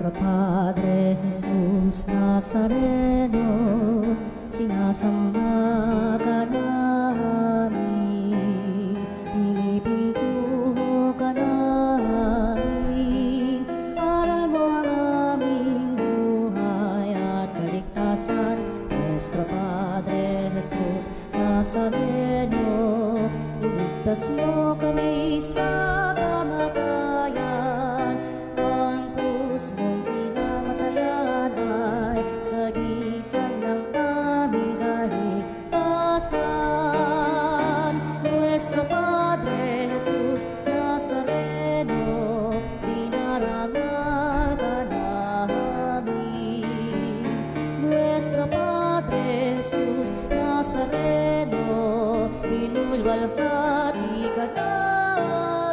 Nuestro Padre Jesús Nazareno, sinasamba ka namin, pinipinto ka namin, aral mo ang aming buhay at kaligtasan. Nuestro Padre Jesús Nazareno, iligtas mo kami sa kamatayan. Ang krus mong pinamatayan ay sagisag ng aming kaligtasan. Nuestro Padre Jesús Nazareno, dinarangal ka namin. Nuestro Padre Jesús Nazareno, inulwalhati ka namin.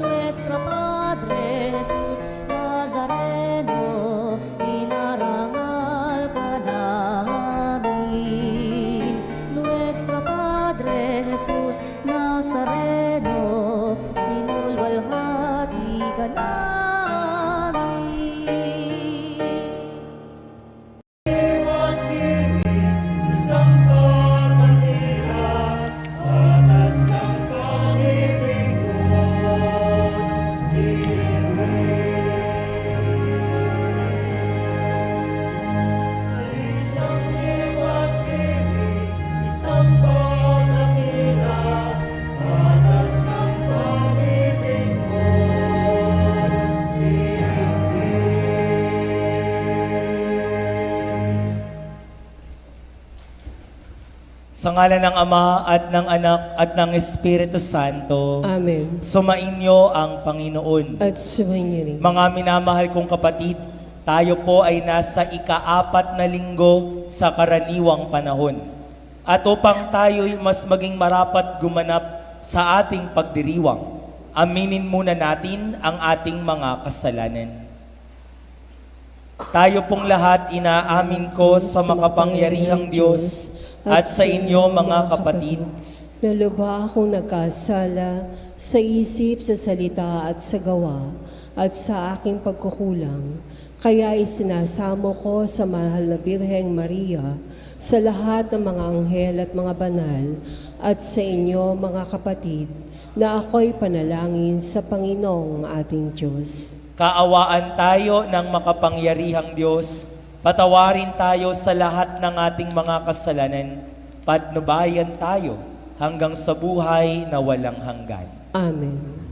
Nuestro Padre Jesús Nazareno, inarangal ka namin. Nuestro Padre Jesús Nazareno, inulwalhati ka namin. Sa ngalan ng Ama at ng Anak at ng Espiritu Santo. Amen. Sumainyo ang Panginoon. At sumainyo rin. Mga minamahal kong kapatid, tayo po ay nasa ika-4 na linggo sa karaniwang panahon. At upang tayo'y mas maging marapat gumanap sa ating pagdiriwang, aminin muna natin ang ating mga kasalanan. Tayo pong lahat inaamin ko sa makapangyarihang Diyos at sa inyo mga kapatid, na lubha akong nagkasala sa isip, sa salita at sa gawa at sa aking pagkukulang. Kaya isinasamo ko sa mahal na Birheng Maria, sa lahat ng mga anghel at mga banal, at sa inyo mga kapatid, na ako'y panalangin sa Panginoong ating Diyos. kaawaan tayo ng makapangyarihang Diyos. Patawarin tayo sa lahat ng ating mga kasalanan, patnubayan tayo hanggang sa buhay na walang hanggan. Amen.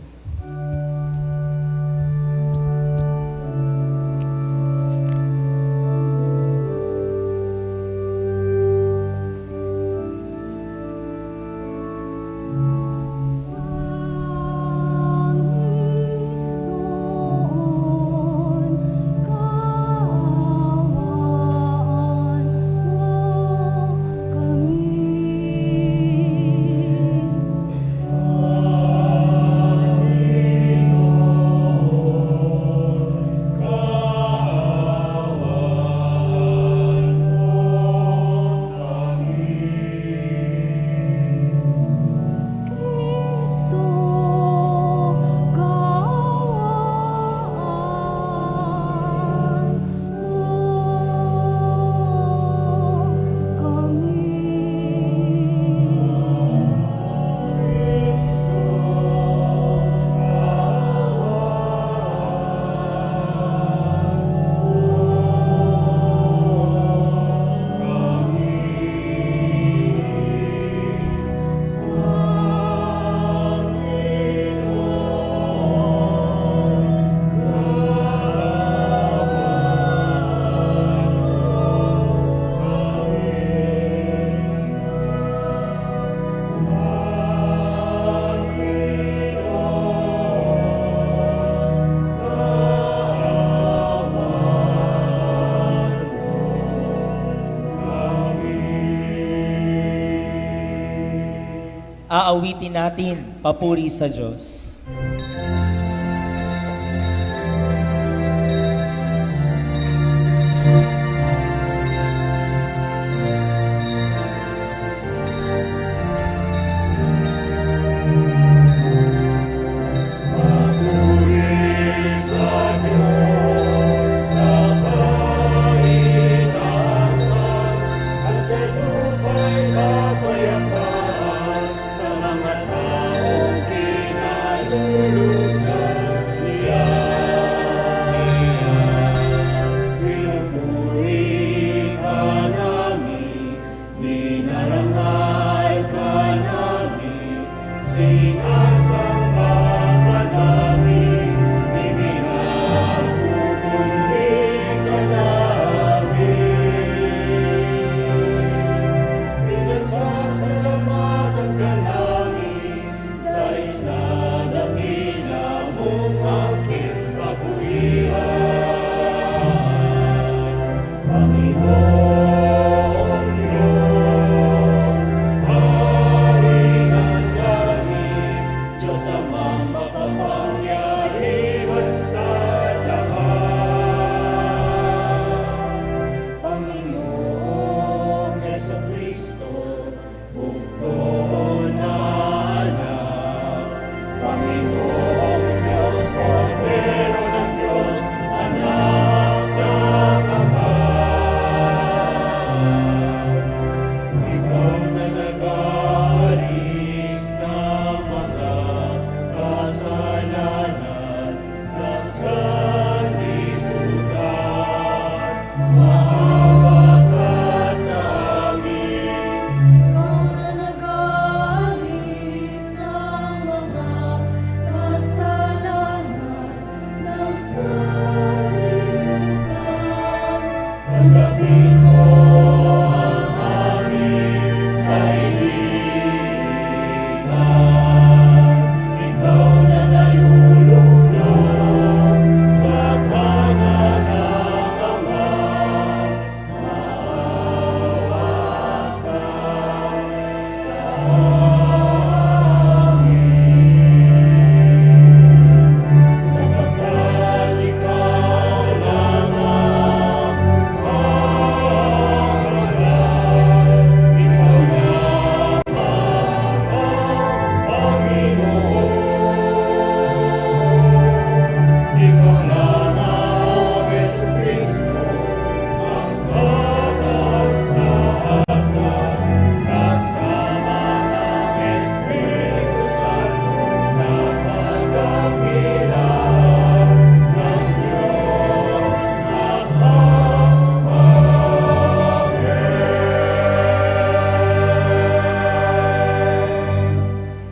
Aawitin natin, papuri sa Diyos. Papuri sa Diyos.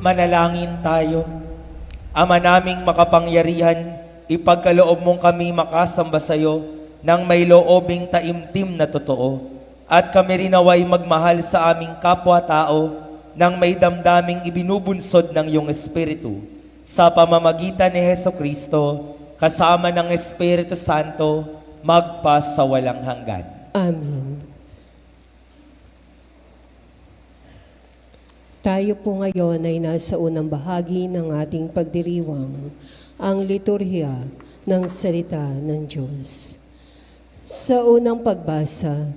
Manalangin tayo. Ama naming makapangyarihan, ipagkaloob mong kami makasamba sa iyo ng may loobing taimtim na totoo. At kami rin naway magmahal sa aming kapwa-tao ng may damdaming ibinubunsod ng iyong Espiritu. Sa pamamagitan ni Heso Kristo, kasama ng Espiritu Santo, magpa sa walang hanggan. Amen. Tayo po ngayon ay nasa unang bahagi ng ating pagdiriwang, ang liturhiya ng salita ng Diyos. Sa unang pagbasa,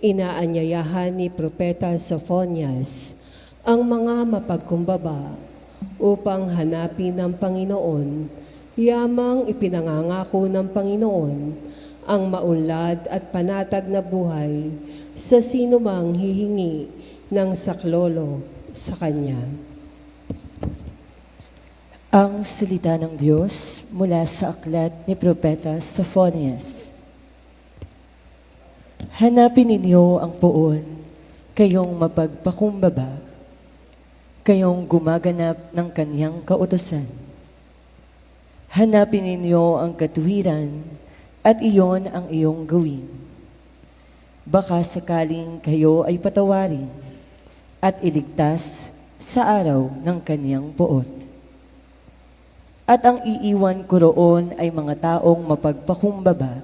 inaanyayahan ni Propeta Sophonias ang mga mapagkumbaba upang hanapin ng Panginoon, yamang ipinangangako ng Panginoon ang maunlad at panatag na buhay sa sinumang hihingi ng saklolo sa Kanya. Ang salita ng Diyos mula sa aklat ni Propeta Sophonias. Hanapin ninyo ang poon, kayong mapagpakumbaba, kayong gumaganap ng kaniyang kautusan. Hanapin ninyo ang katuwiran at iyon ang iyong gawin. Baka sakaling kayo ay patawarin at iligtas sa araw ng kaniyang poot. At ang iiwan ko roon ay mga taong mapagpakumbaba,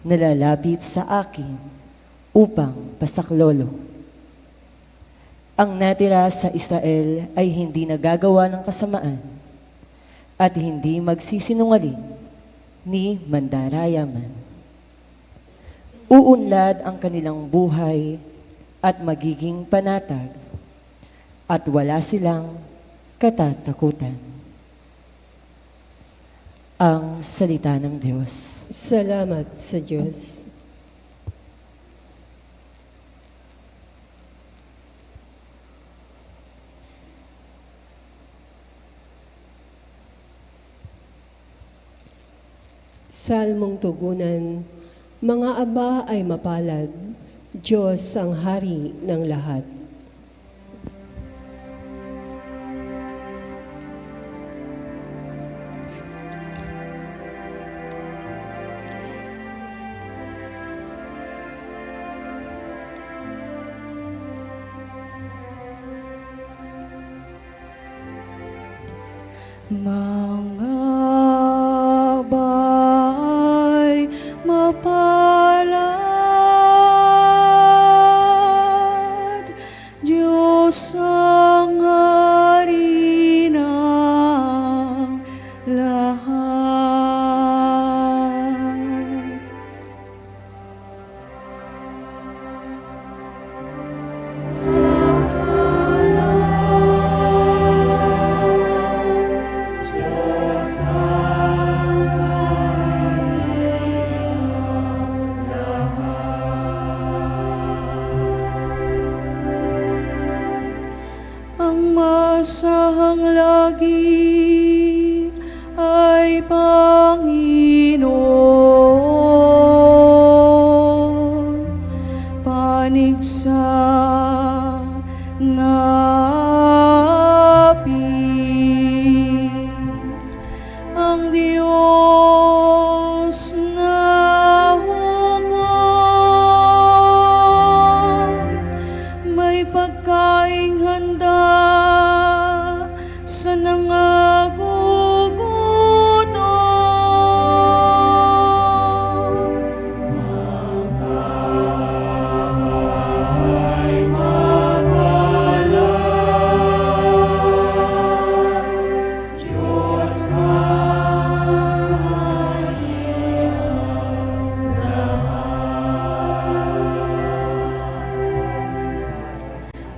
nalalapit sa akin upang pasaklolo. Ang natira sa Israel ay hindi nagagawa ng kasamaan at hindi magsisinungaling ni mandarayaman. Uunlad ang kanilang buhay at magiging panatag at wala silang katatakutan. Ang salita ng Diyos. Salamat sa Diyos. Salmong tugunan, mga aba ay mapalad, Diyos ang hari ng lahat. Mga abay mapalad, inasahang lagi ay Panginoon, panig sa napi, ang Diyos na hukom, may pagkaing handa sa nangagugutom.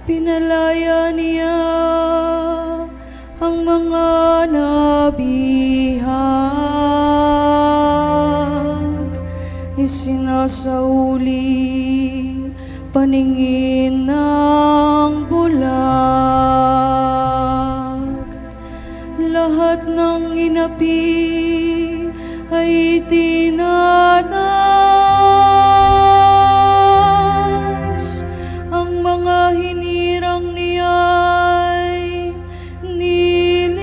Pinalaya niya ang mga nabihag, isinasauli paningin ng bulag. Lahat ng inapi ay tinatas, ang mga hinirang niya'y nililingan.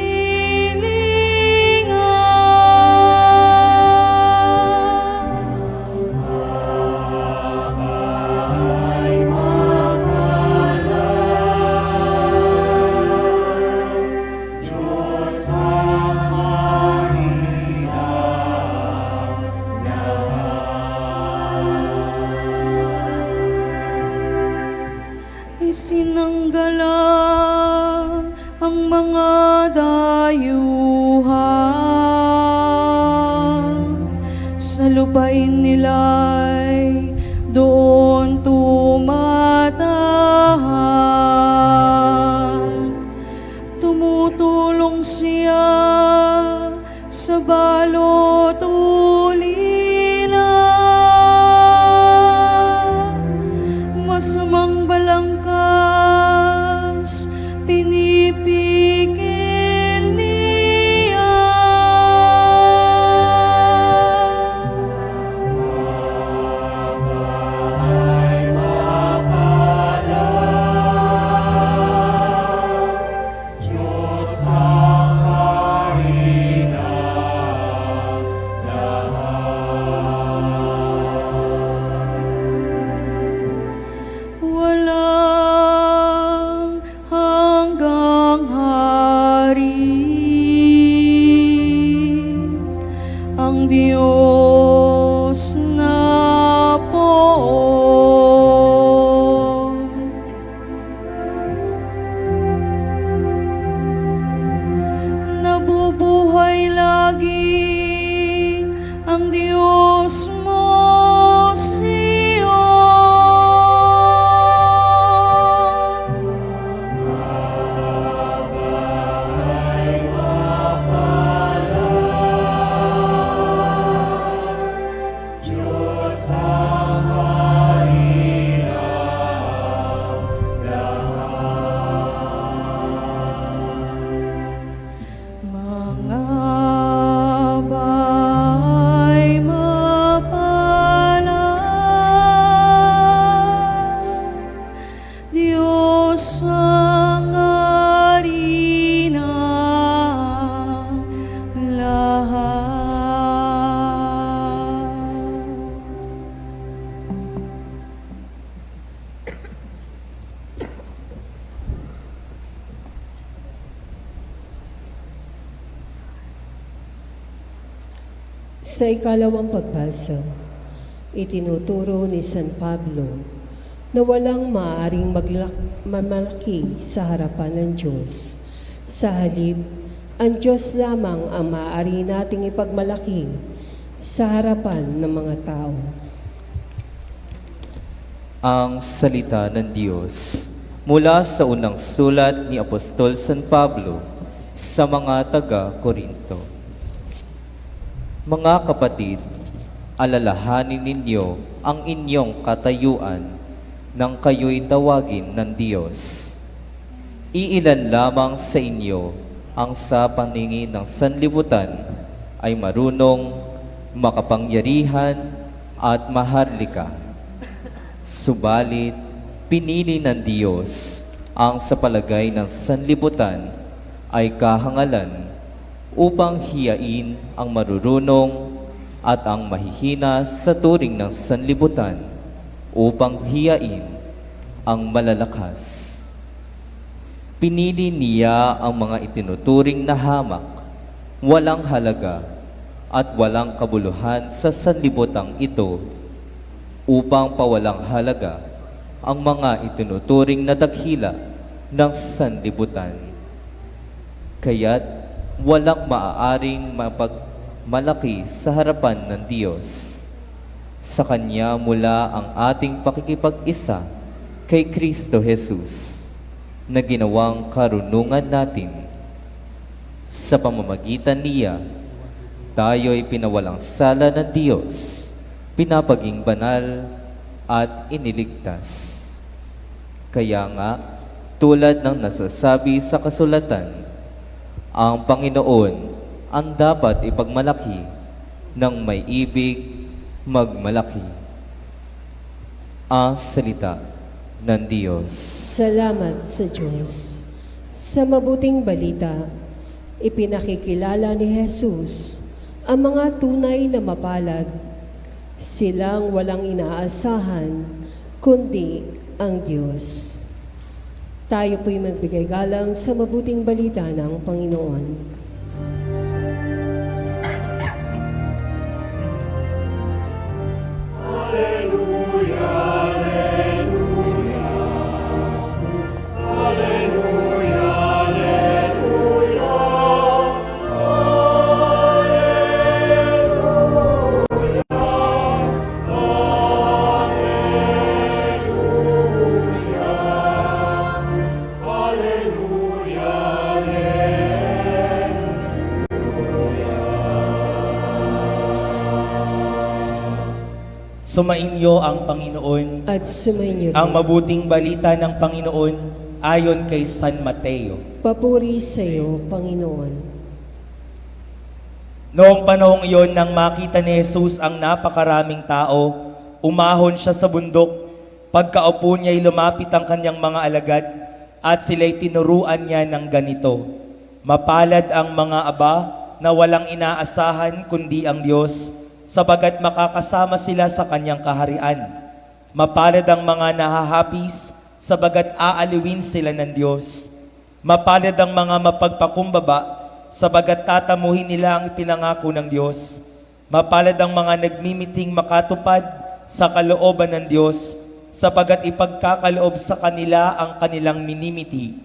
Isinanggalang ang mga dayuhan, sa lupain nila'y doon tumatahan. Tumutulong siya sa balot ulila, masamang balangkas pinipigil niya. Walang hanggang hari ang Diyos na poon. Nabubuhay lagi ang Diyos mo, Sion. Mga bay mapalad, Diyos ang hari ng lahat. Sa ikalawang pagbasa, itinuturo ni San Pablo na walang maaaring mamalaki sa harapan ng Diyos. Sa halip, ang Diyos lamang ang maaari nating ipagmalaki sa harapan ng mga tao. Ang salita ng Diyos mula sa unang sulat ni Apostol San Pablo sa mga taga-Korinto. Mga kapatid, alalahanin ninyo ang inyong katayuan nang kayo'y tawagin ng Diyos. Iilan lamang sa inyo ang sa paningin ng sanlibutan ay marunong, makapangyarihan at maharlika. Subalit, pinili ng Diyos ang sa palagay ng sanlibutan ay kahangalan upang hiyain ang marurunong at ang mahihina sa turing ng sanlibutan upang hiyain ang malalakas. Pinili niya ang mga itinuturing na hamak, walang halaga at walang kabuluhan sa sanlibutang ito upang pawalang halaga ang mga itinuturing na daghila ng sanlibutan. Kaya't walang maaaring mapagmalaki sa harapan ng Diyos. Sa Kanya mula ang ating pakikipag-isa kay Kristo Jesus na ginawang karunungan natin. Sa pamamagitan niya, tayo'y pinawalang sala ng Diyos, pinapaging banal at iniligtas. Kaya nga, tulad ng nasasabi sa kasulatan, ang Panginoon ang dapat ipagmalaki ng may ibig magmalaki. Ang salita ng Diyos. Salamat sa Diyos. Sa mabuting balita, ipinakikilala ni Jesus ang mga tunay na mapalad. Silang walang inaasahan, kundi ang Diyos. Tayo po'y magbigay galang sa mabuting balita ng Panginoon. Sumainyo ang Panginoon. At sumainyo Ang rin. mabuting balita ng Panginoon ayon kay San Mateo. Papuri sa iyo, Panginoon. Noong panahong iyon, nang makita ni Jesus ang napakaraming tao, umahon siya sa bundok. Pagkaupo niya'y lumapit ang kanyang mga alagad at sila'y tinuruan niya ng ganito. Mapalad ang mga aba na walang inaasahan kundi ang Diyos, sabagat makakasama sila sa kanyang kaharian. Mapalad ang mga nahahapis, sabagat aaliwin sila ng Diyos. Mapalad ang mga mapagpakumbaba, sabagat tatamuhin nila ang ipinangako ng Diyos. Mapalad ang mga nagmimiting makatupad sa kalooban ng Diyos, sabagat ipagkakaloob sa kanila ang kanilang minimiti.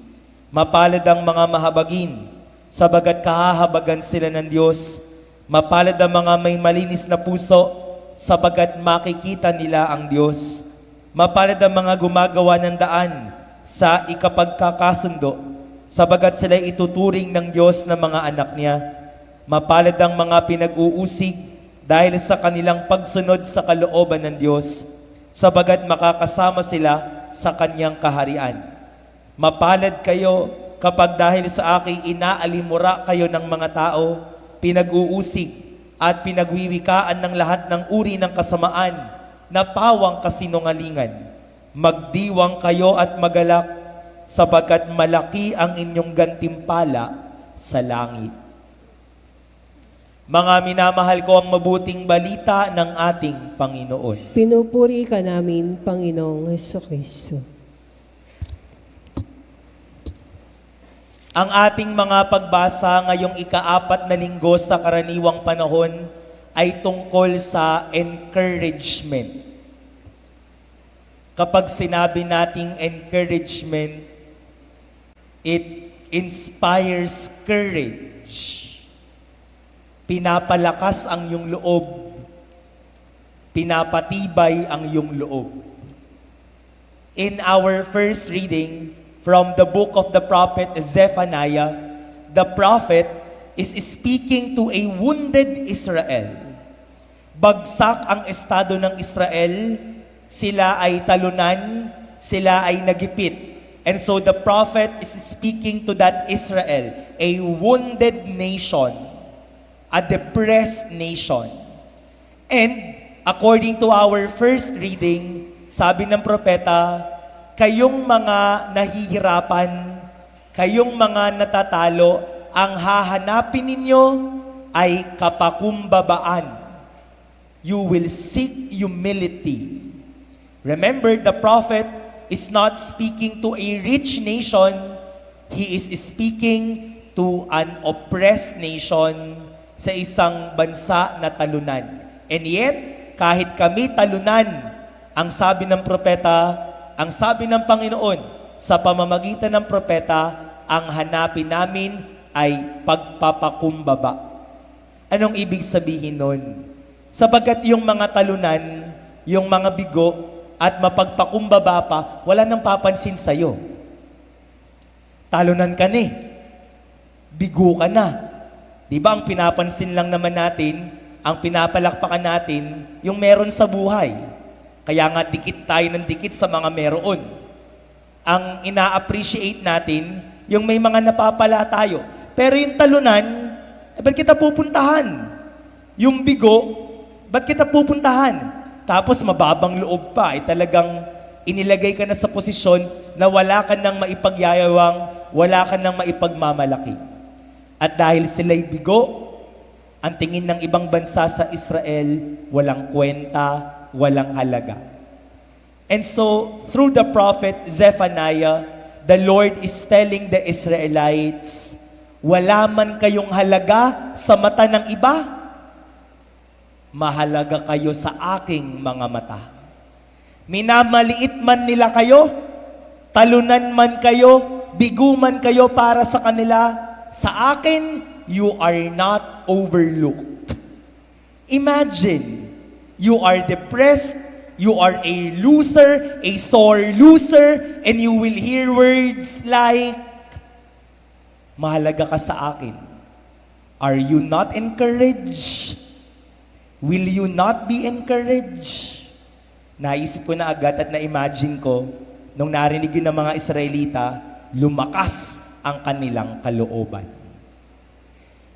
Mapalad ang mga mahabagin, sabagat kahahabagan sila ng Diyos. Mapalad ang mga may malinis na puso, sabagat makikita nila ang Diyos. Mapalad ang mga gumagawa ng daan sa ikapagkakasundo, sabagat sila'y ituturing ng Diyos na mga anak niya. Mapalad ang mga pinag-uusig dahil sa kanilang pagsunod sa kalooban ng Diyos, sabagat makakasama sila sa kanyang kaharian. Mapalad kayo kapag dahil sa aking inaalimura kayo ng mga tao, pinag-uusig at pinagwiwikaan ng lahat ng uri ng kasamaan na pawang kasinungalingan. Magdiwang kayo at magalak, sabagat malaki ang inyong gantimpala sa langit. Mga minamahal ko, ang mabuting balita ng ating Panginoon. Pinupuri ka namin, Panginoong Hesukristo. Ang ating mga pagbasa ngayong ika-4 na linggo sa karaniwang panahon ay tungkol sa encouragement. Kapag sinabi nating encouragement, it inspires courage. Pinapalakas ang iyong loob. Pinapatibay ang iyong loob. In our first reading, from the book of the prophet Zephaniah, the prophet is speaking to a wounded Israel. Bagsak ang estado ng Israel, sila ay talunan, sila ay nagipit, And so the prophet is speaking to that Israel, a wounded nation, a depressed nation. And according to our first reading, sabi ng propeta, kayong mga nahihirapan, kayong mga natatalo, ang hahanapin ninyo ay kapakumbabaan. You will seek humility. Remember, the prophet is not speaking to a rich nation. He is speaking to an oppressed nation sa isang bansa na talunan. And yet, kahit kami talunan, ang sabi ng propeta, ang sabi ng Panginoon, sa pamamagitan ng propeta, ang hanapin namin ay pagpapakumbaba. Anong ibig sabihin nun? Sapagkat yung mga talunan, yung mga bigo, at mapagpakumbaba pa, wala nang papansin sa'yo. Talunan ka na, bigo ka na. Di ba ang pinapansin lang naman natin, ang pinapalakpakan natin, yung meron sa buhay. Kaya nga dikit tayo ng dikit sa mga meron. Ang ina-appreciate natin, yung may mga napapala tayo. Pero yung talunan, ba't kita pupuntahan? Yung bigo, ba't kita pupuntahan? Tapos mababang loob pa, talagang inilagay ka na sa posisyon na wala ka nang maipagyayawang, wala ka nang maipagmamalaki. At dahil sila'y bigo, ang tingin ng ibang bansa sa Israel, walang kwenta, walang halaga. And so, through the prophet Zephaniah, the Lord is telling the Israelites, wala man kayong halaga sa mata ng iba, mahalaga kayo sa aking mga mata. Minamaliit man nila kayo, talunan man kayo, bigo man kayo para sa kanila, sa akin, you are not overlooked. Imagine, you are depressed, you are a loser, a sore loser, and you will hear words like, mahalaga ka sa akin. Are you not encouraged? Will you not be encouraged? Naisip ko na agad at na-imagine ko, nung narinig yun ng mga Israelita, lumakas ang kanilang kalooban.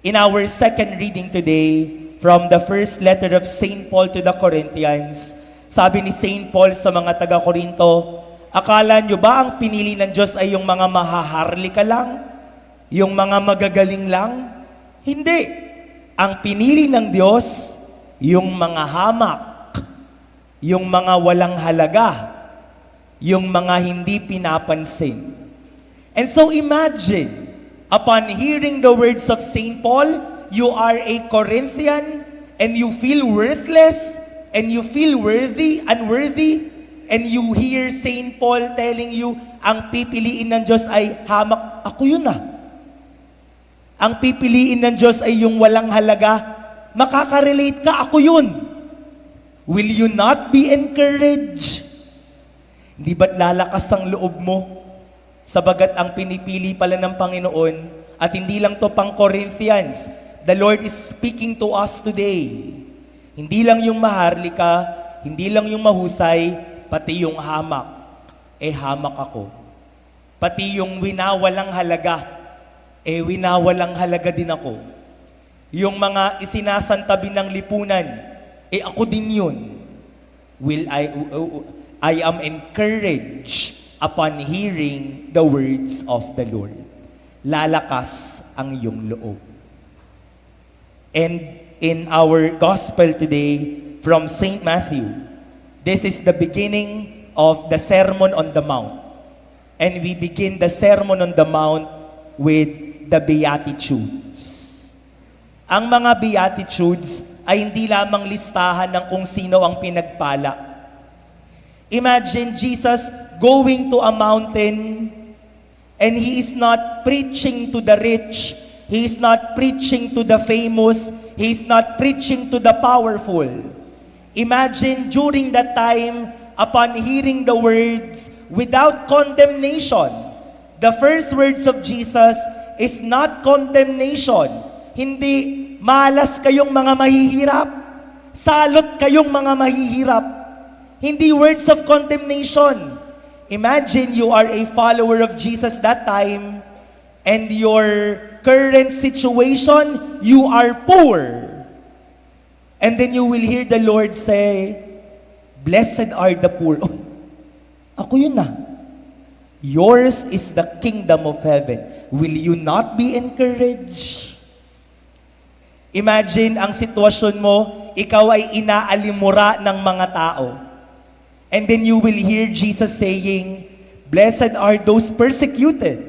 In our second reading today, from the first letter of St. Paul to the Corinthians, sabi ni St. Paul sa mga taga-Korinto, akala nyo ba ang pinili ng Diyos ay yung mga mahaharlika lang? Yung mga magagaling lang? Hindi. Ang pinili ng Diyos, yung mga hamak, yung mga walang halaga, yung mga hindi pinapansin. And so imagine, upon hearing the words of St. Paul, you are a Corinthian and you feel worthless and you feel unworthy, and you hear St. Paul telling you, ang pipiliin ng Diyos ay hamak, ako yun ah. Ang pipiliin ng Diyos ay yung walang halaga, makaka-relate ka, ako yun. Will you not be encouraged? Hindi ba't lalakas ang loob mo? Sabagat ang pinipili pala ng Panginoon, at hindi lang to pang Corinthians, the Lord is speaking to us today. Hindi lang yung maharlika, hindi lang yung mahusay, pati yung hamak. Hamak ako. Pati yung winawalang halaga, winawalang halaga din ako. Yung mga isinasantabi ng lipunan, ako din yun. I am encouraged upon hearing the words of the Lord. Lalakas ang iyong loob. And in our gospel today from St. Matthew, this is the beginning of the Sermon on the Mount. And we begin the Sermon on the Mount with the Beatitudes. Ang mga Beatitudes ay hindi lamang listahan ng kung sino ang pinagpala. Imagine Jesus going to a mountain and He is not preaching to the rich, He is not preaching to the famous, He is not preaching to the powerful. Imagine during that time, upon hearing the words without condemnation, the first words of Jesus is not condemnation. Hindi, malas kayong mga mahihirap. Salot kayong mga mahihirap. Hindi words of condemnation. Imagine you are a follower of Jesus that time, and your current situation, you are poor. And then you will hear the Lord say, "Blessed are the poor." Oh, ako yun na. Yours is the kingdom of heaven. Will you not be encouraged? Imagine ang sitwasyon mo, ikaw ay inaalimura ng mga tao. And then you will hear Jesus saying, "Blessed are those persecuted,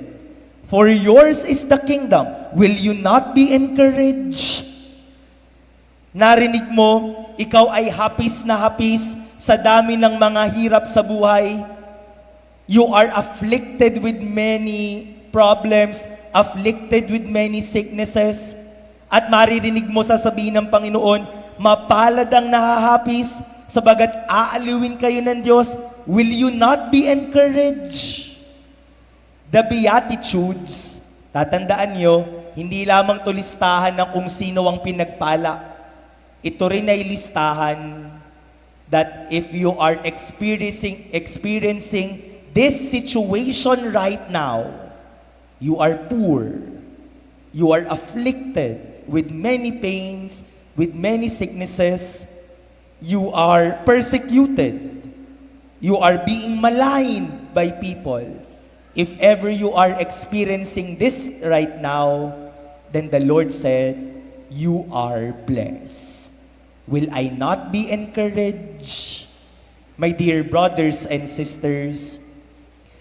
for yours is the kingdom." Will you not be encouraged? Narinig mo, ikaw ay hapis na hapis sa dami ng mga hirap sa buhay. You are afflicted with many problems, afflicted with many sicknesses. At maririnig mo sasabihin ng Panginoon, mapalad ang nahahapis, sabagat aaliwin kayo ng Diyos. Will you not be encouraged? The Beatitudes, tatandaan nyo, hindi lamang to listahan ng kung sino ang pinagpala. Ito rin ay listahan that if you are experiencing this situation right now, you are poor, you are afflicted with many pains, with many sicknesses, you are persecuted, you are being maligned by people. If ever you are experiencing this right now, then the Lord said, you are blessed. Will I not be encouraged? My dear brothers and sisters,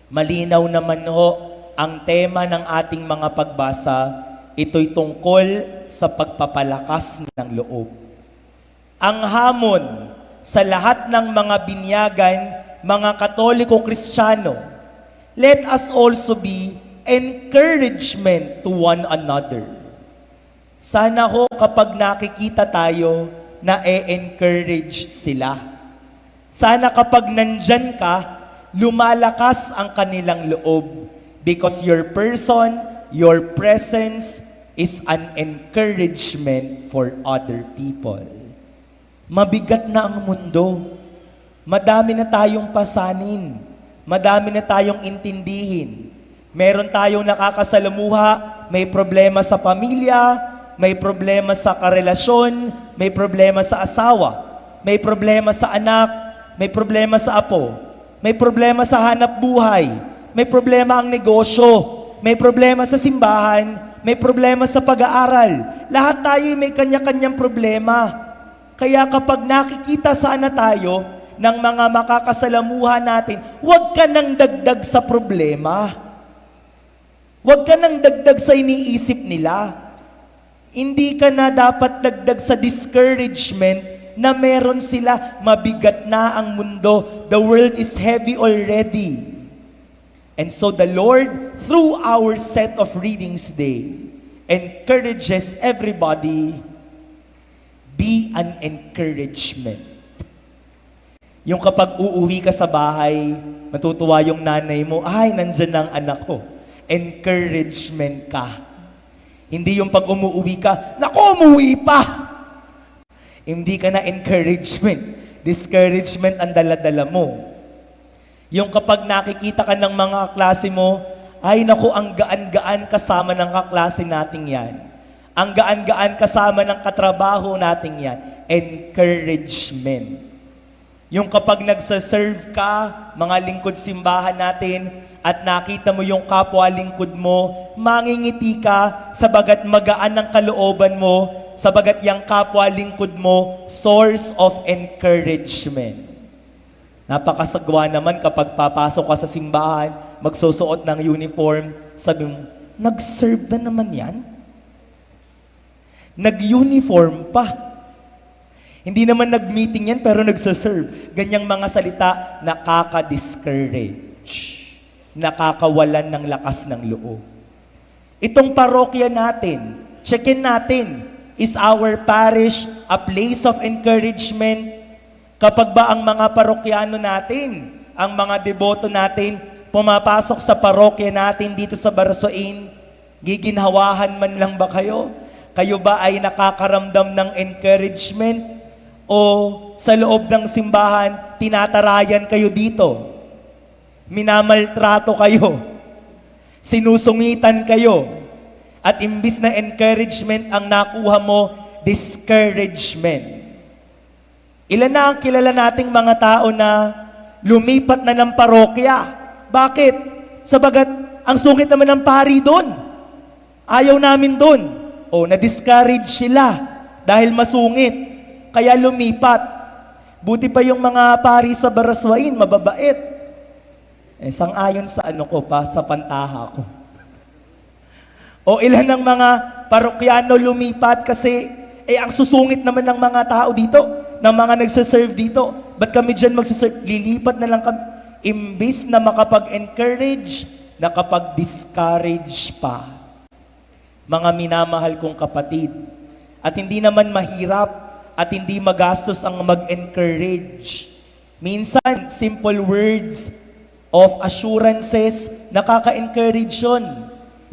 malinaw naman ho ang tema ng ating mga pagbasa. Ito'y tungkol sa pagpapalakas ng loob. Ang hamon sa lahat ng mga binyagan, mga Katoliko Kristiyano, let us also be encouragement to one another. Sana ho kapag nakikita tayo, na-encourage sila. Sana kapag nandyan ka, lumalakas ang kanilang loob because your person, your presence is an encouragement for other people. Mabigat na ang mundo. Madami na tayong pasanin. Madami na tayong intindihin. Meron tayong nakakasalamuha, may problema sa pamilya, may problema sa karelasyon, may problema sa asawa, may problema sa anak, may problema sa apo, may problema sa hanap buhay, may problema ang negosyo, may problema sa simbahan, may problema sa pag-aaral. Lahat tayo may kanya-kanyang problema. Kaya kapag nakikita sana tayo ng mga makakasalamuha natin, huwag ka nang dagdag sa problema. Huwag ka nang dagdag sa iniisip nila. Hindi ka na dapat dagdag sa discouragement na meron sila. Mabigat na ang mundo. The world is heavy already. And so the Lord, through our set of readings today, encourages everybody, be an encouragement. Yung kapag uuwi ka sa bahay, matutuwa yung nanay mo, ay, nandyan ang anak ko. Encouragement ka. Hindi yung pag umuwi ka, naku, umuwi pa! Hindi ka na encouragement. Discouragement ang dala-dala mo. Yung kapag nakikita ka ng mga klase mo, ay naku, ang gaan-gaan kasama ng kaklase nating yan. Ang gaan-gaan kasama ng katrabaho nating yan. Encouragement. Yung kapag nagsaserve ka, mga lingkod simbahan natin, at nakita mo yung kapwa lingkod mo, mangingiti ka, sabagat magaan ang kalooban mo, sabagat yung kapwa lingkod mo, source of encouragement. Napakasagwa naman kapag papasok ka sa simbahan, magsusuot ng uniform, sabi mo, nag-serve na naman yan? Nag-uniform pa. Hindi naman nag-meeting yan, pero nagsaserve. Ganyang mga salita, nakaka-discourage. Nakakawalan ng lakas ng loob. Itong parokya natin, checkin natin, is our parish a place of encouragement? Kapag ba ang mga parokyano natin, ang mga deboto natin, pumapasok sa parokya natin dito sa Barsoain, giginhawahan man lang ba kayo? Kayo ba ay nakakaramdam ng encouragement? O sa loob ng simbahan, tinatarayan kayo dito? minamaltrato kayo, sinusungitan kayo, at imbis na encouragement ang nakuha mo, discouragement. Ilan na ang kilala nating mga tao na lumipat na ng parokya? Bakit? Sabagat ang sungit naman ng pari doon. Ayaw namin doon. O, na-discourage sila dahil masungit. Kaya lumipat. Buti pa yung mga pari sa Baraswain, mababait. Sang-ayon sa sa pantaha ko. O ilan ng mga parokyano lumipat kasi ang susungit naman ng mga tao dito, ng mga nagsaserve dito. Ba't kami dyan magsaserve? Lilipat na lang kami. Imbis na makapag-encourage, nakapag-discourage pa. Mga minamahal kong kapatid, at hindi naman mahirap at hindi magastos ang mag-encourage. Minsan, simple words of assurances, nakaka-encourage yun.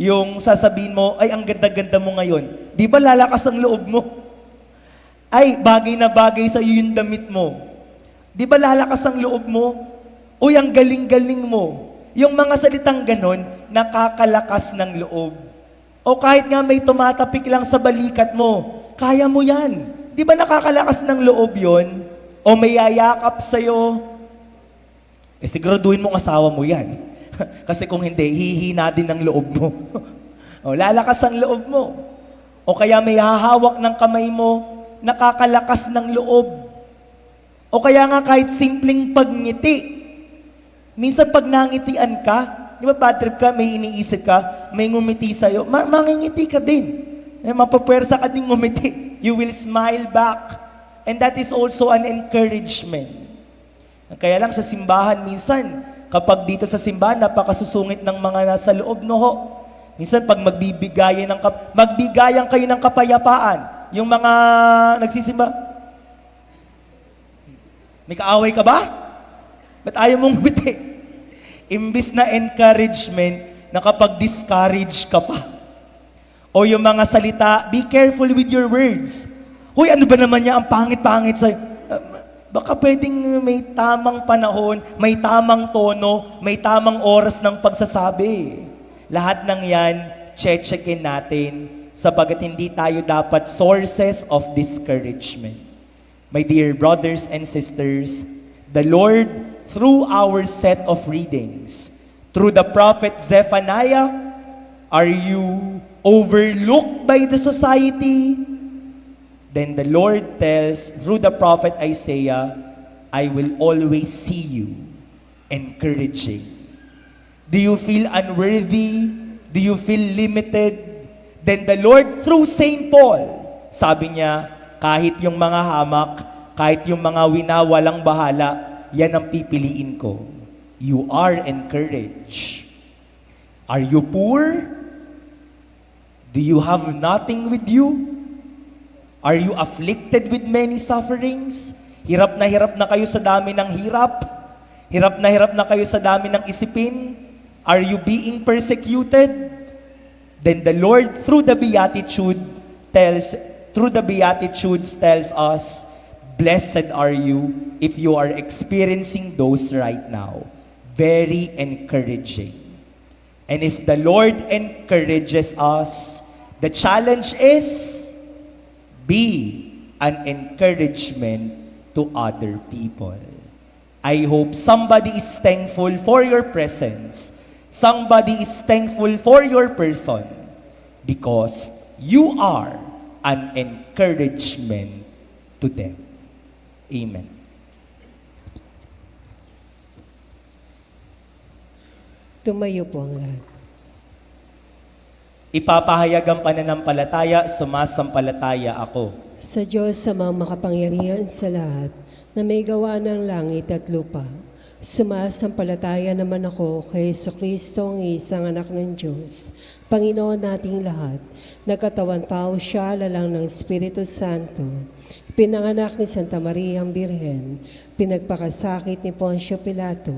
Yung sasabihin mo, ay, ang ganda-ganda mo ngayon. Di ba lalakas ang loob mo? Ay, bagay na bagay sa iyo yung damit mo. Di ba lalakas ang loob mo? Uy, ang galing-galing mo. Yung mga salitang ganon, nakakalakas ng loob. O kahit nga may tumatapik lang sa balikat mo, kaya mo yan. Di ba nakakalakas ng loob yon? O may yayakap sa'yo, siguraduhin mong asawa mo yan. Kasi kung hindi, hihina din ang loob mo. O, lalakas ang loob mo. O kaya may hahawak ng kamay mo, nakakalakas ng loob. O kaya nga kahit simpleng pagngiti. Minsan pag nangitian ka, di ba bad trip ka, may iniisip ka, may ngumiti sa'yo, mangingiti ka din. Mapapwersa ka din ngumiti. You will smile back. And that is also an encouragement. Kaya lang sa simbahan minsan, kapag dito sa simbahan, napakasusungit ng mga nasa loob, no ho. Minsan pag magbigayan kayo ng kapayapaan, yung mga nagsisimba, may kaaway ka ba? Ba't ayaw mong ngumiti? Imbis na encouragement, nakapag-discourage ka pa. O yung mga salita, be careful with your words. Huy, ano ba naman niya ang pangit-pangit sa'yo? Baka pwedeng may tamang panahon, may tamang tono, may tamang oras ng pagsasabi. Lahat ng yan, checkin natin sapagat hindi tayo dapat sources of discouragement. My dear brothers and sisters, the Lord, through our set of readings, through the prophet Zephaniah, are you overlooked by the society? Then the Lord tells through the prophet Isaiah, I will always see you, encouraging. Do you feel unworthy? Do you feel limited? Then the Lord through Saint Paul, sabi niya, kahit yung mga hamak, kahit yung mga winawalang bahala, yan ang pipiliin ko. You are encouraged. Are you poor? Do you have nothing with you? Are you afflicted with many sufferings? Hirap na kayo sa dami ng hirap? Hirap na kayo sa dami ng isipin? Are you being persecuted? Then the Lord through the Beatitudes tells us, blessed are you if you are experiencing those right now. Very encouraging. And if the Lord encourages us, the challenge is, be an encouragement to other people. I hope somebody is thankful for your presence. Somebody is thankful for your person because you are an encouragement to them. Amen. Tumayo po ang lahat. Ipapahayag ang pananampalataya, sumasampalataya ako. Sa Diyos sa mga makapangyarihan sa lahat, na may gawa ng langit at lupa, sumasampalataya naman ako kay Jesucristo, ang isang anak ng Diyos, Panginoon nating lahat, nagkatawan tao siya, lalang ng Espiritu Santo, pinanganak ni Santa Maria ang Birhen, pinagpakasakit ni Poncio Pilato,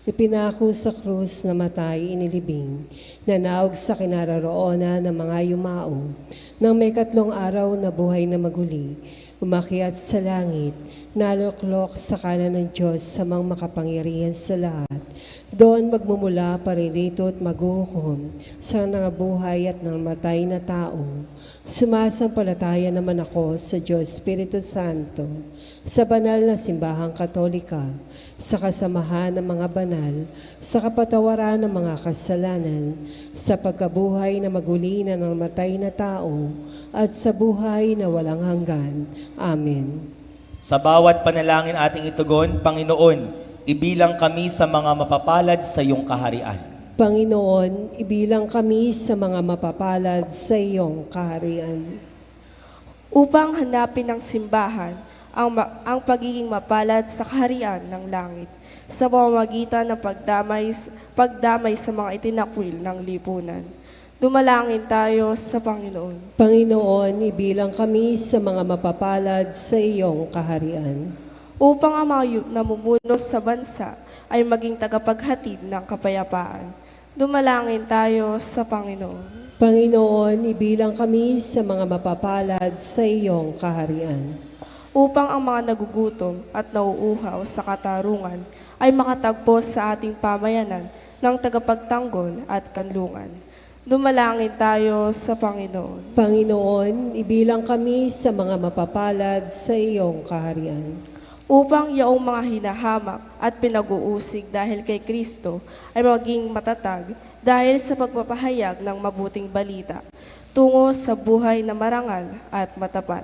ipinako sa krus, namatay, inilibing, nanaog sa kinaroroonan ng mga yumao, nang may 3 araw na buhay na maguli, umakyat sa langit, naluklok sa kanan ng Diyos sa mga makapangyarihan sa lahat. Doon magmumula paririto at maghuhukom sa nangabuhay at namatay na tao. Sumasampalataya naman ako sa Diyos Espiritu Santo, sa banal na simbahang katolika, sa kasamahan ng mga banal, sa kapatawaran ng mga kasalanan, sa pagkabuhay na maguli na ng matay na tao, at sa buhay na walang hanggan. Amen. Sa bawat panalangin ating itugon, Panginoon, ibilang kami sa mga mapapalad sa iyong kaharian. Panginoon, ibilang kami sa mga mapapalad sa iyong kaharian. Upang hanapin ng simbahan ang pagiging mapalad sa kaharian ng langit sa pamamagitan ng pagdamay sa mga itinakwil ng lipunan. Dumalangin tayo sa Panginoon. Panginoon, ibilang kami sa mga mapapalad sa iyong kaharian. Upang ang mga namumuno sa bansa ay maging tagapaghatid ng kapayapaan. Dumalangin tayo sa Panginoon. Panginoon, ibilang kami sa mga mapapalad sa iyong kaharian. Upang ang mga nagugutom at nauuhaw sa katarungan ay makatagpo sa ating pamayanan ng tagapagtanggol at kanlungan. Dumalangin tayo sa Panginoon. Panginoon, ibilang kami sa mga mapapalad sa iyong kaharian. Upang yaong mga hinahamak at pinag-uusig dahil kay Kristo ay maging matatag dahil sa pagpapahayag ng mabuting balita tungo sa buhay na marangal at matapat.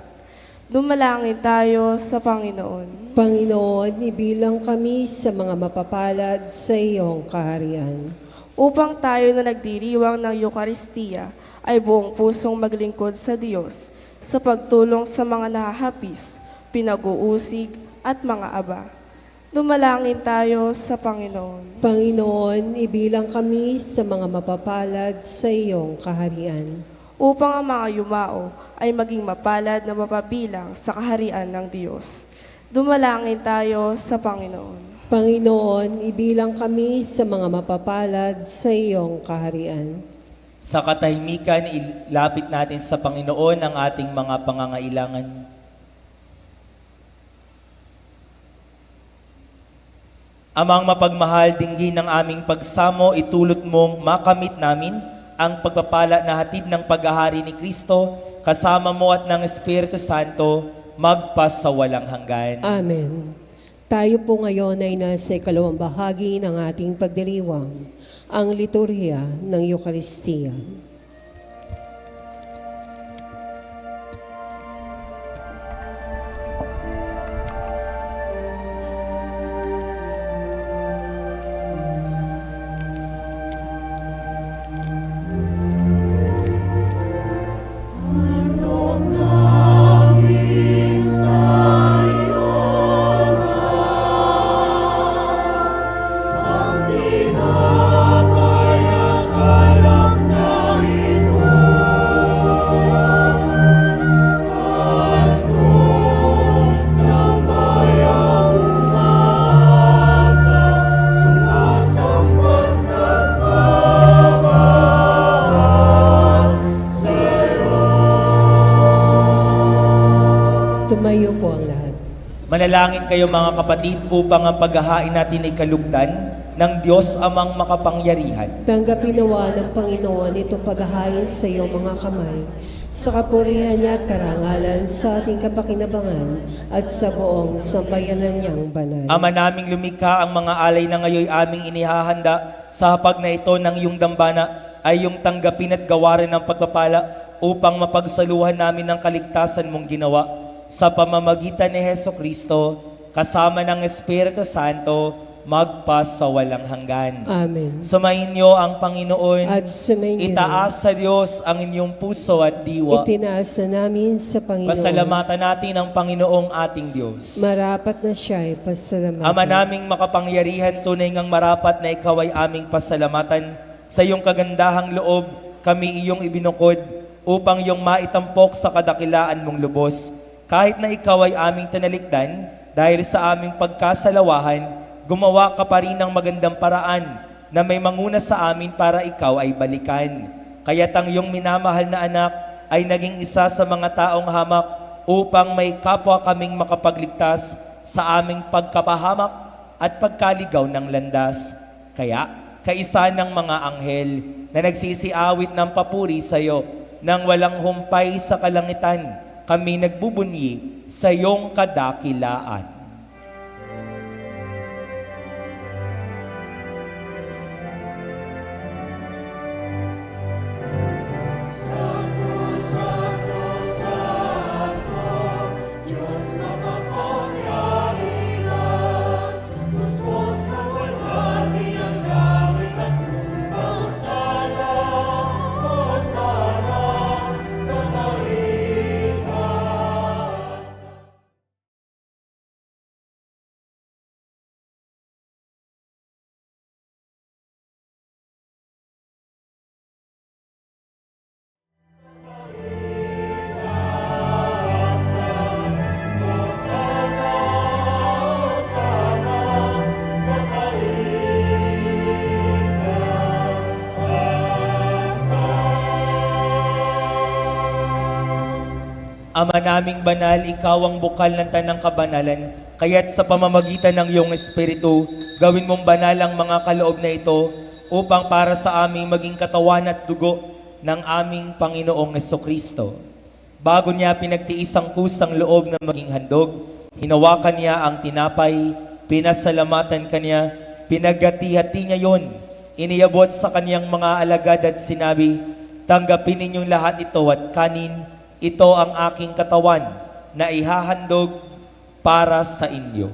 Dumalangin tayo sa Panginoon. Panginoon, ibilang kami sa mga mapapalad sa iyong kaharian. Upang tayo na nagdiriwang ng Eucharistia ay buong pusong maglingkod sa Diyos sa pagtulong sa mga nahahapis, pinag-uusig at mga aba. Dumalangin tayo sa Panginoon. Panginoon, ibilang kami sa mga mapapalad sa iyong kaharian. Upang ang mga yumao ay maging mapalad na mapabilang sa kaharian ng Diyos. Dumalangin tayo sa Panginoon. Panginoon, ibilang kami sa mga mapapalad sa iyong kaharian. Sa katahimikan, ilapit natin sa Panginoon ang ating mga pangangailangan. Amang mapagmahal, dinggin ng aming pagsamo, itulot mong makamit namin ang pagpapala na hatid ng paghahari ni Kristo, kasama mo at ng Espiritu Santo, magpas sa walang hanggan. Amen. Tayo po ngayon ay nasa ikalawang bahagi ng ating pagdiriwang, ang liturhiya ng Eucharistia. Tumayo po ang lahat. Manalangin kayo mga kapatid upang ang paghahain natin ay kalugdan ng Diyos amang makapangyarihan. Tanggapin nawa ng Panginoon itong paghahain sa iyong mga kamay, sa kapurihan niya at karangalan sa ating kapakinabangan at sa buong sambayanan niyang banal. Ama naming lumikha, ang mga alay na ngayon aming inihahanda sa hapag na ito ng iyong dambana ay yung tanggapin at gawaran ng pagpapala upang mapagsaluhan namin ng kaligtasan mong ginawa sa pamamagitan ni Hesukristo, kasama ng Espiritu Santo, magpas sa walang hanggan. Amen. Sumayin niyo ang Panginoon. At sumayin niyo Itaas sa Diyos ang inyong puso at diwa. itinaas na namin sa Panginoon. Pasalamatan natin ang Panginoong ating Diyos. Marapat na siya ay pasalamatan. Ama naming makapangyarihan, tunay ngang marapat na ikaw ay aming pasalamatan. Sa iyong kagandahang loob, kami iyong ibinukod upang iyong maitampok sa kadakilaan mong lubos. Kahit na ikaw ay aming tinalikdan, dahil sa aming pagkasalawahan, gumawa ka pa rin ng magandang paraan na may manguna sa amin para ikaw ay balikan. Kaya't ang iyong minamahal na anak ay naging isa sa mga taong hamak upang may kapwa kaming makapagligtas sa aming pagkapahamak at pagkaligaw ng landas. Kaya, kaisa ng mga anghel na nagsisiawit ng papuri sa iyo, nang walang humpay sa kalangitan, kami nagbubunyi sa iyong kadakilaan. Ama naming banal, ikaw ang bukal ng tanang kabanalan, kaya't sa pamamagitan ng iyong Espiritu, gawin mong banal ang mga kaloob na ito upang para sa aming maging katawan at dugo ng aming Panginoong Jesucristo. Bago niya pinagtiis ang kusang loob na maging handog, hinawakan niya ang tinapay, pinasalamatan kanya, pinagati-hati niya yon, iniyabot sa kaniyang mga alagad at sinabi, "Tanggapin ninyong lahat ito at kanin, ito ang aking katawan na ihahandog para sa inyo."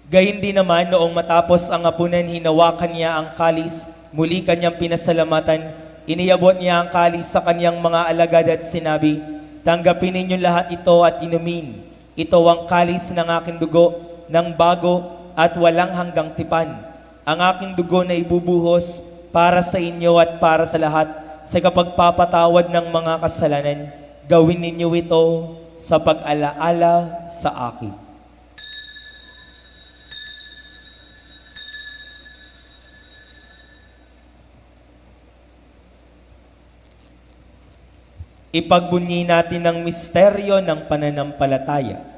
Gayun din naman, noong matapos ang hapunan, hinawakan niya ang kalis, muli kanyang pinasalamatan, iniyabot niya ang kalis sa kanyang mga alagad at sinabi, "Tanggapin ninyo lahat ito at inumin. Ito ang kalis ng aking dugo, ng bago at walang hanggang tipan. Ang aking dugo na ibubuhos para sa inyo at para sa lahat sa kapagpapatawad ng mga kasalanan. Gawin ninyo ito sa pag-alaala sa akin." Ipagbunyi natin ang misteryo ng pananampalataya.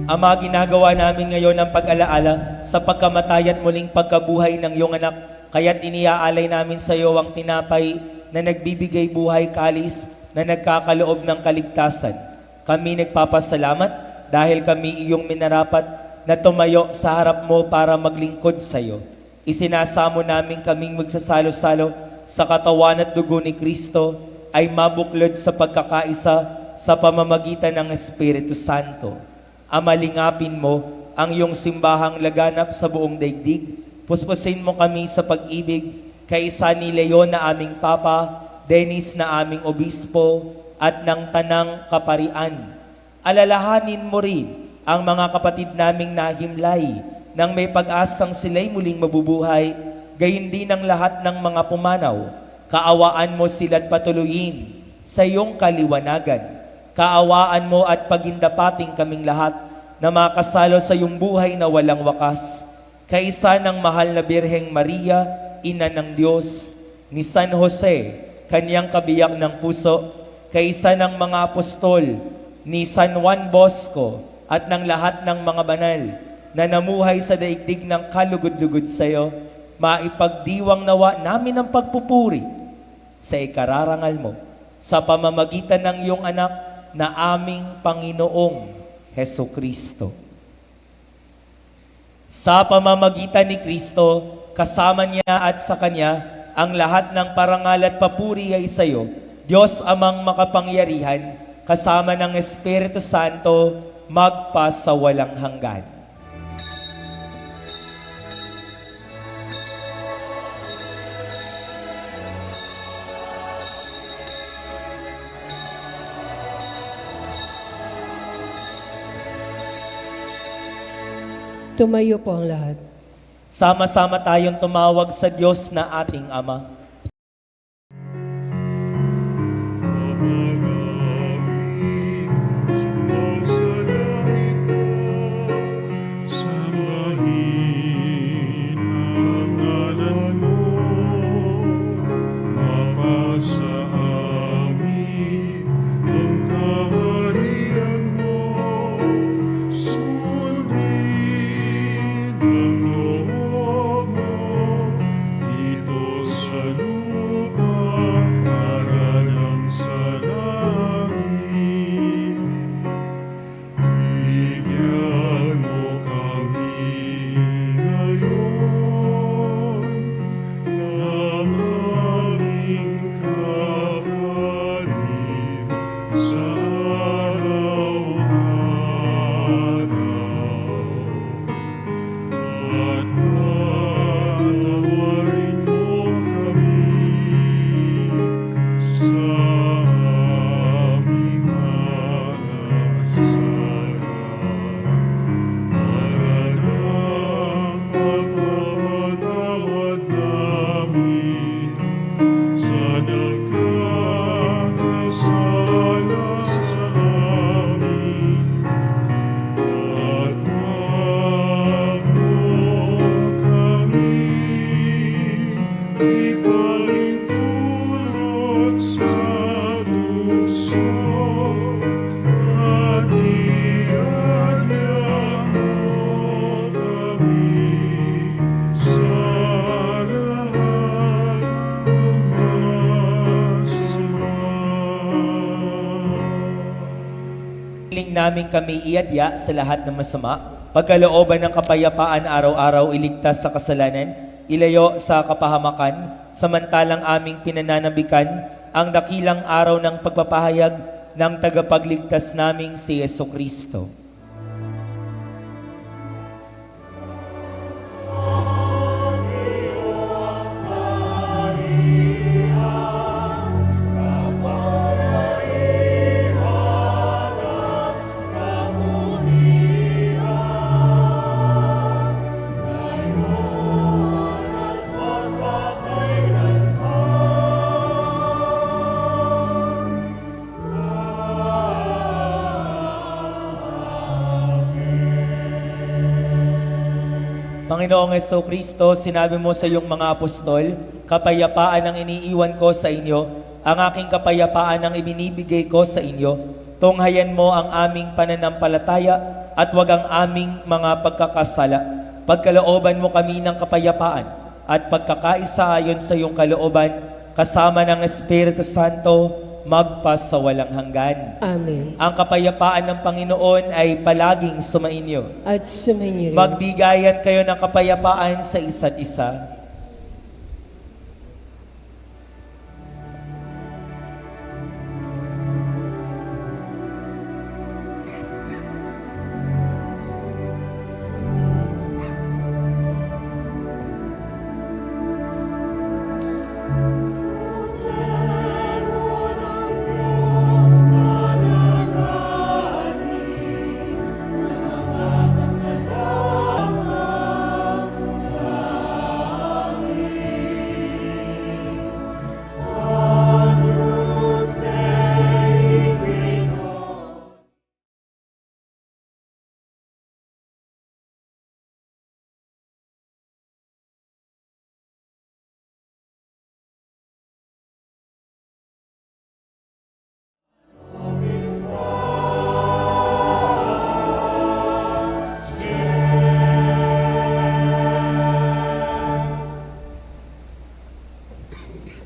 Ama, ginagawa namin ngayon ang pag-alaala sa pagkamatay at muling pagkabuhay ng iyong anak. Kaya't iniaalay namin sa iyo ang tinapay na nagbibigay buhay, kalis na nagkakaloob ng kaligtasan. Kami nagpapasalamat dahil kami iyong minarapat na tumayo sa harap mo para maglingkod sa iyo. Isinasamo namin kaming magsasalo-salo sa katawan at dugo ni Kristo ay mabuklod sa pagkakaisa sa pamamagitan ng Espiritu Santo. Ama, lingapin mo ang iyong simbahang laganap sa buong daigdig. Puspusin mo kami sa pag-ibig kaisa ni Leon na aming Papa, Dennis na aming Obispo, at ng Tanang Kaparian. Alalahanin mo rin ang mga kapatid naming nahimlay nang may pag-asang sila'y muling mabubuhay, gayon din ang lahat ng mga pumanaw. Kaawaan mo sila't patuloyin sa iyong kaliwanagan. Kaawaan mo at pagindapating kaming lahat na makasalo sa iyong buhay na walang wakas. Kaisa ng mahal na Birheng Maria, Ina ng Diyos, ni San Jose, kanyang kabiyak ng puso, kaisa ng mga apostol, ni San Juan Bosco, at ng lahat ng mga banal na namuhay sa daigdig ng kalugod-lugod sa iyo, maipagdiwang nawa namin ang pagpupuri sa ikararangal mo sa pamamagitan ng iyong anak na aming Panginoong Hesukristo. Sa pamamagitan ni Kristo, kasama niya at sa Kanya, ang lahat ng parangal at papuri ay sa iyo, Diyos Amang makapangyarihan, kasama ng Espiritu Santo, magpa sa walang hanggan. Tumayo po ang lahat. Sama-sama tayong tumawag sa Diyos na ating Ama. Hiling namin kami iadya sa lahat ng masama, pagkalooban ng kapayapaan araw-araw iligtas sa kasalanan, ilayo sa kapahamakan, samantalang aming pinananabikan ang dakilang araw ng pagpapahayag ng tagapagligtas naming si Jesucristo. Panginoong Jesucristo, sinabi mo sa iyong mga apostol, kapayapaan ang iniiwan ko sa inyo, ang aking kapayapaan ang ibinibigay ko sa inyo. Tunghayan mo ang aming pananampalataya at wag ang aming mga pagkakasala. Pagkalooban mo kami ng kapayapaan at pagkakaisa ayon sa iyong kalooban, kasama ng Espiritu Santo, magpasawalang hanggan. Amen. Ang kapayapaan ng Panginoon ay palaging sumainyo. At sumainyo rin. Magbigayan kayo ng kapayapaan sa isa't isa.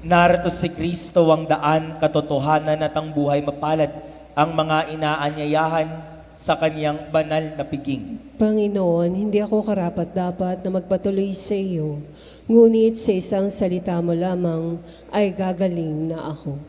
Narito si Kristo ang daan, katotohanan at ang buhay, mapalad ang mga inaanyayahan sa kaniyang banal na piging. Panginoon, hindi ako karapat-dapat na magpatuloy sa iyo, ngunit sa isang salita mo lamang ay gagaling na ako.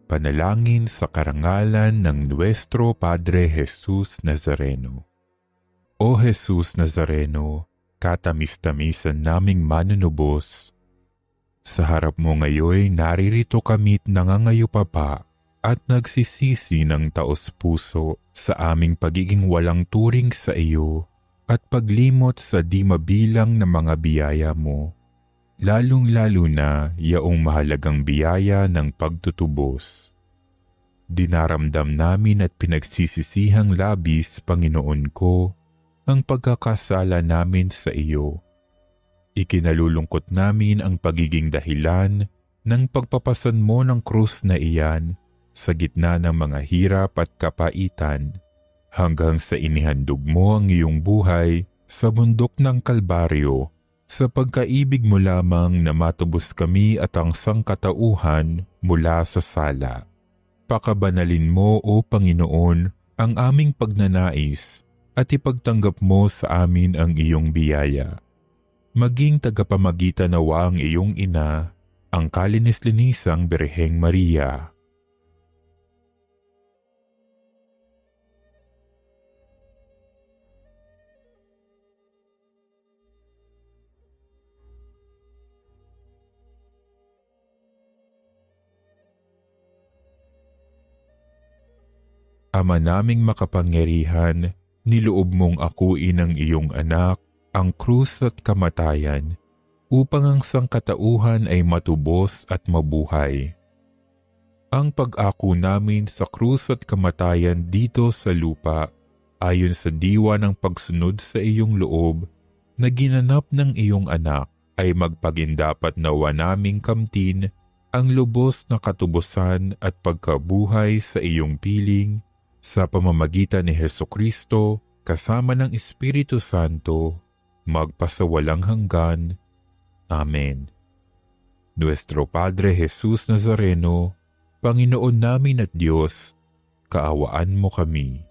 Panalangin sa karangalan ng Nuestro Padre Jesus Nazareno. O Jesus Nazareno, katamis-tamisan naming manunubos, sa harap mo ngayon naririto kami't nangangayupapa at nagsisisi ng taos-puso sa aming pagiging walang turing sa iyo at paglimot sa di mabilang na mga biyaya mo, lalong-lalo na yaong mahalagang biyaya ng pagtutubos. Dinaramdam namin at pinagsisisihang labis, Panginoon ko, ang pagkakasala namin sa iyo. Ikinalulungkot namin ang pagiging dahilan ng pagpapasan mo ng krus na iyan sa gitna ng mga hirap at kapaitan, hanggang sa inihandog mo ang iyong buhay sa bundok ng Kalbaryo, sa pagkaibig mo lamang na matubos kami at ang sangkatauhan mula sa sala. Pakabanalin mo, O Panginoon, ang aming pagnanais at ipagtanggap mo sa amin ang iyong biyaya. Maging tagapamagitan nawa ang iyong ina, ang kalinis-linisang Birheng Maria. Ama naming makapangyarihan, niloob mong akuin ang iyong anak, ang krus at kamatayan, upang ang sangkatauhan ay matubos at mabuhay. Ang pag-ako namin sa krus at kamatayan dito sa lupa, ayon sa diwa ng pagsunod sa iyong loob, na ginanap ng iyong anak, ay magpagindapat nawa naming kamtin ang lubos na katubusan at pagkabuhay sa iyong piling, sa pamamagitan ni Hesukristo, kasama ng Espiritu Santo, magpasawalang hanggan. Amen. Nuestro Padre Jesus Nazareno, Panginoon namin at Diyos, kaawaan mo kami.